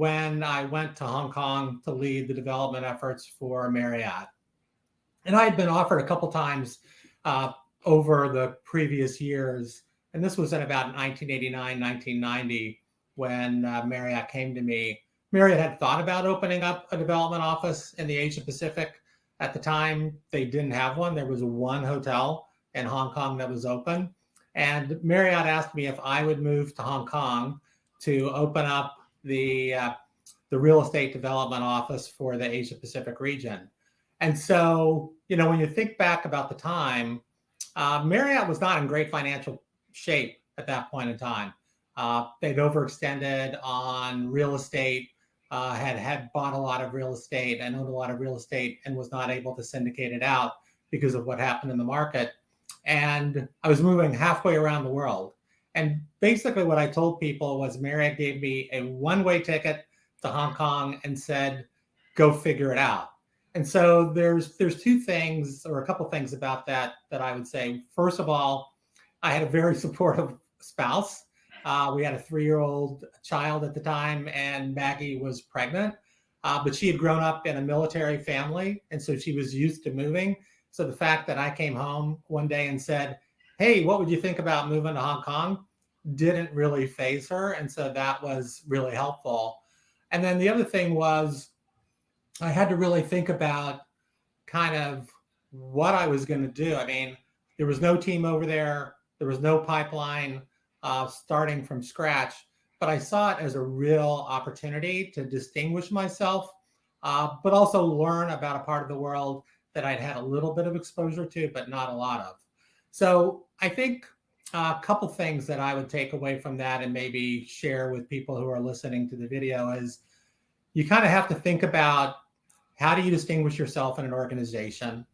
when I went to Hong Kong to lead the development efforts for Marriott. And I had been offered a couple times uh, over the previous years. And this was in about 1989, 1990, when Marriott came to me. Marriott had thought about opening up a development office in the Asia Pacific. At the time, they didn't have one. There was one hotel in Hong Kong that was open. And Marriott asked me if I would move to Hong Kong to open up the real estate development office for the Asia Pacific region. And so, when you think back about the time, Marriott was not in great financial shape at that point in time. They'd overextended on real estate, had bought a lot of real estate and owned a lot of real estate, and was not able to syndicate it out because of what happened in the market. And I was moving halfway around the world. And basically what I told people was Marriott gave me a one-way ticket to Hong Kong and said, go figure it out. And so there's two things, or a couple things about that I would say. First of all, I had a very supportive spouse. We had a 3-year-old child at the time, and Maggie was pregnant, but she had grown up in a military family, and so she was used to moving. So the fact that I came home one day and said, hey, what would you think about moving to Hong Kong, didn't really faze her. And so that was really helpful. And then the other thing was I had to really think about kind of what I was going to do. I mean, there was no team over there. There was no pipeline starting from scratch, but I saw it as a real opportunity to distinguish myself, but also learn about a part of the world that I'd had a little bit of exposure to, but not a lot of. So I think a couple things that I would take away from that and maybe share with people who are listening to the video is you kind of have to think about how do you distinguish yourself in an organization.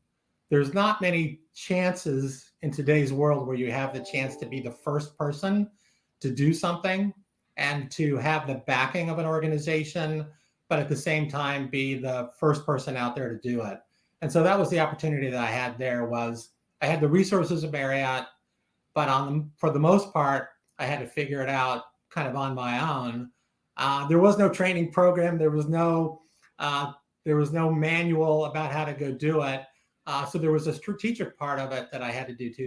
There's not many chances in today's world where you have the chance to be the first person to do something and to have the backing of an organization, but at the same time be the first person out there to do it. And so that was the opportunity that I had there. Was I had the resources of Marriott, but for the most part, I had to figure it out kind of on my own. There was no training program. There was no manual about how to go do it. So there was a strategic part of it that I had to do too.